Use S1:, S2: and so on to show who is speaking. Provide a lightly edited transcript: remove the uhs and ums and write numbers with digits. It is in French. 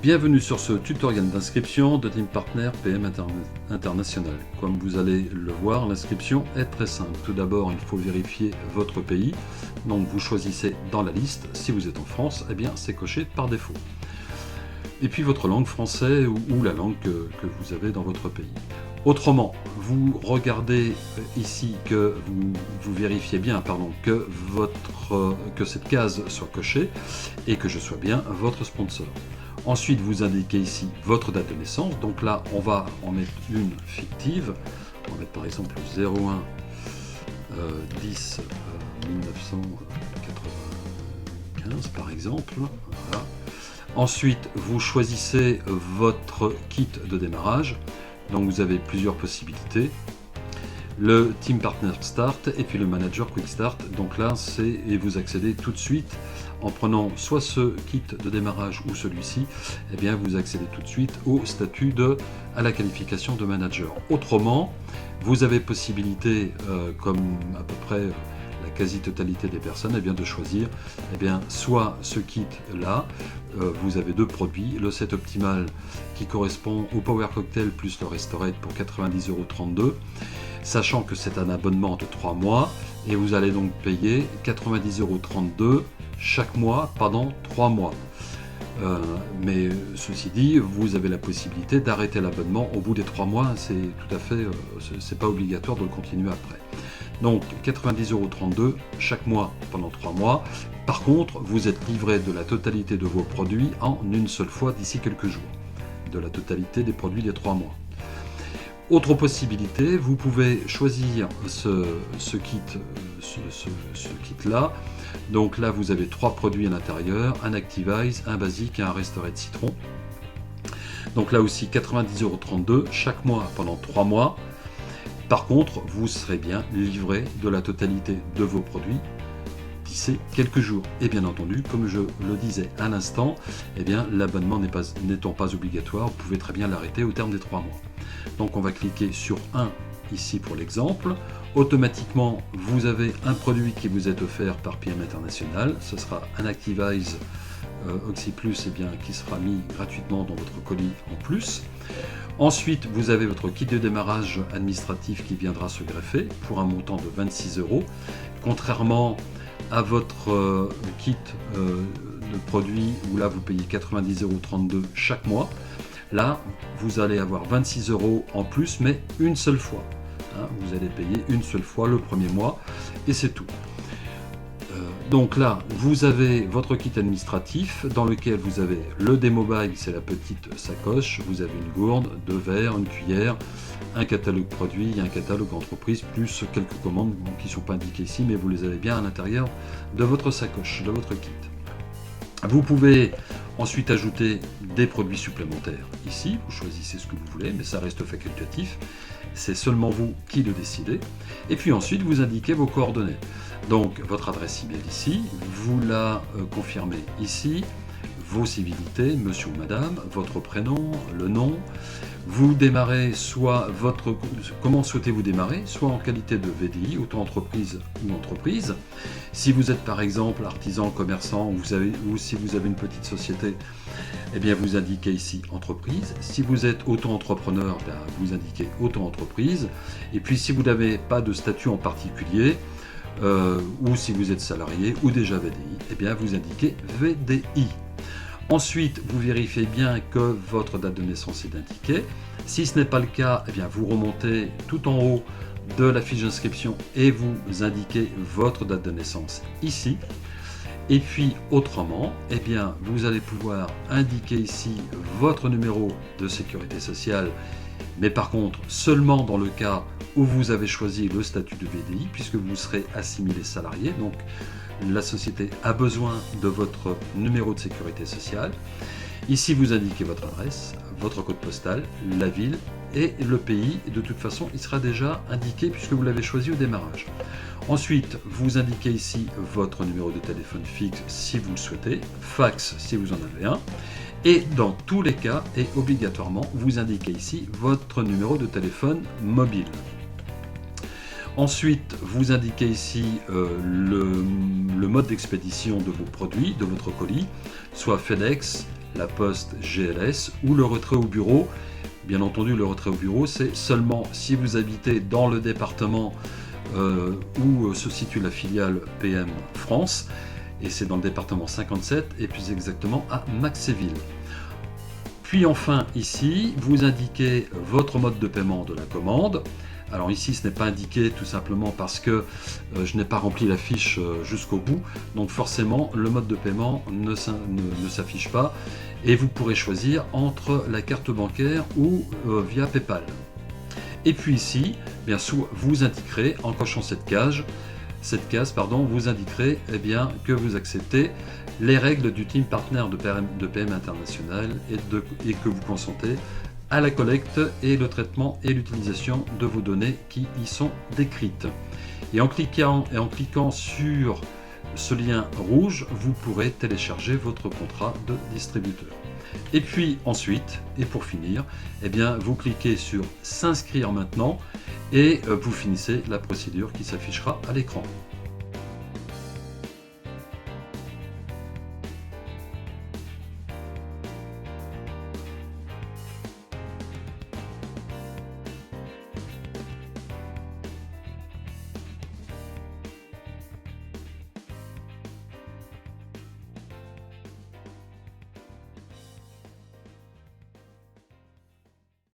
S1: Bienvenue sur ce tutoriel d'inscription de Team Partner PM International. Comme vous allez le voir, l'inscription est très simple. Tout d'abord, il faut vérifier votre pays. Donc vous choisissez dans la liste. Si vous êtes en France, eh bien c'est coché par défaut. Et puis votre langue française ou la langue que vous avez dans votre pays. Autrement, vous regardez ici que vous vérifiez bien que cette case soit cochée et que je sois bien votre sponsor. Ensuite, vous indiquez ici votre date de naissance. Donc là, on va en mettre une fictive. On va mettre par exemple 01 10 1995 par exemple. Voilà. Ensuite, vous choisissez votre kit de démarrage. Donc vous avez plusieurs possibilités. Le Team Partner Start et puis le Manager Quick Start. Donc là, et vous accédez tout de suite en prenant soit ce kit de démarrage ou celui-ci, eh bien vous accédez tout de suite au statut à la qualification de manager. Autrement, vous avez possibilité, comme à peu près la quasi-totalité des personnes, eh bien, de choisir soit ce kit-là, vous avez deux produits, le set optimal qui correspond au Power Cocktail plus le Restorate pour 90,32 €, sachant que c'est un abonnement de 3 mois et vous allez donc payer 90,32 € chaque mois pendant 3 mois. Mais ceci dit, vous avez la possibilité d'arrêter l'abonnement au bout des 3 mois, c'est tout à fait, c'est pas obligatoire de le continuer après. Donc 90,32 € chaque mois pendant 3 mois. Par contre, vous êtes livré de la totalité de vos produits en une seule fois d'ici quelques jours, de la totalité des produits des 3 mois. Autre possibilité, vous pouvez choisir ce kit-là. Donc là, vous avez 3 produits à l'intérieur, un Activise, un Basique et un Restorate Citron. Donc là aussi, 90,32 € chaque mois pendant 3 mois. Par contre, vous serez bien livré de la totalité de vos produits d'ici quelques jours. Et bien entendu, comme je le disais à l'instant, eh bien l'abonnement n'étant pas obligatoire, vous pouvez très bien l'arrêter au terme des 3 mois. Donc on va cliquer sur 1 ici pour l'exemple. Automatiquement, vous avez un produit qui vous est offert par PM International. Ce sera un Activise Oxy Plus qui sera mis gratuitement dans votre colis en plus. Ensuite, vous avez votre kit de démarrage administratif qui viendra se greffer pour un montant de 26 €. Contrairement à votre kit de produits où là vous payez 90,32 € chaque mois, là vous allez avoir 26 € en plus, mais une seule fois. Vous allez payer une seule fois le premier mois et c'est tout. Donc là, vous avez votre kit administratif dans lequel vous avez le démo bag, c'est la petite sacoche, vous avez une gourde, 2 verres, une cuillère, un catalogue produit, un catalogue entreprise, plus quelques commandes qui ne sont pas indiquées ici, mais vous les avez bien à l'intérieur de votre sacoche, de votre kit. Vous pouvez ensuite ajouter des produits supplémentaires ici, vous choisissez ce que vous voulez, mais ça reste facultatif, c'est seulement vous qui le décidez. Et puis ensuite, vous indiquez vos coordonnées. Donc votre adresse email ici, vous la confirmez ici, vos civilités, monsieur ou madame, votre prénom, le nom. Vous démarrez comment souhaitez-vous démarrer, soit en qualité de VDI, auto-entreprise ou entreprise. Si vous êtes par exemple artisan, commerçant ou si vous avez une petite société, eh bien vous indiquez ici entreprise. Si vous êtes auto-entrepreneur, vous indiquez auto-entreprise. Et puis si vous n'avez pas de statut en particulier, ou si vous êtes salarié ou déjà VDI, eh bien vous indiquez VDI. Ensuite, vous vérifiez bien que votre date de naissance est indiquée. Si ce n'est pas le cas, eh bien vous remontez tout en haut de la fiche d'inscription et vous indiquez votre date de naissance ici. Et puis autrement, eh bien vous allez pouvoir indiquer ici votre numéro de sécurité sociale, mais par contre seulement dans le cas où vous avez choisi le statut de VDI, puisque vous serez assimilé salarié. Donc la société a besoin de votre numéro de sécurité sociale. Ici, vous indiquez votre adresse, votre code postal, la ville et le pays. De toute façon, il sera déjà indiqué puisque vous l'avez choisi au démarrage. Ensuite, vous indiquez ici votre numéro de téléphone fixe si vous le souhaitez, fax si vous en avez un. Et dans tous les cas, et obligatoirement, vous indiquez ici votre numéro de téléphone mobile. Ensuite, vous indiquez ici le mode d'expédition de vos produits, de votre colis, soit FedEx, la poste GLS ou le retrait au bureau. Bien entendu, le retrait au bureau, c'est seulement si vous habitez dans le département où se situe la filiale PM France, et c'est dans le département 57, et plus exactement à Maxéville. Puis enfin ici, vous indiquez votre mode de paiement de la commande. Alors ici, ce n'est pas indiqué tout simplement parce que je n'ai pas rempli la fiche jusqu'au bout. Donc forcément, le mode de paiement ne s'affiche pas. Et vous pourrez choisir entre la carte bancaire ou via PayPal. Et puis ici, bien sûr, vous indiquerez, en cochant cette case, vous indiquerez que vous acceptez les règles du team partenaire de PM International et que vous consentez à la collecte et le traitement et l'utilisation de vos données qui y sont décrites. Et en cliquant sur ce lien rouge, vous pourrez télécharger votre contrat de distributeur. Et puis ensuite, et pour finir, vous cliquez sur s'inscrire maintenant et vous finissez la procédure qui s'affichera à l'écran.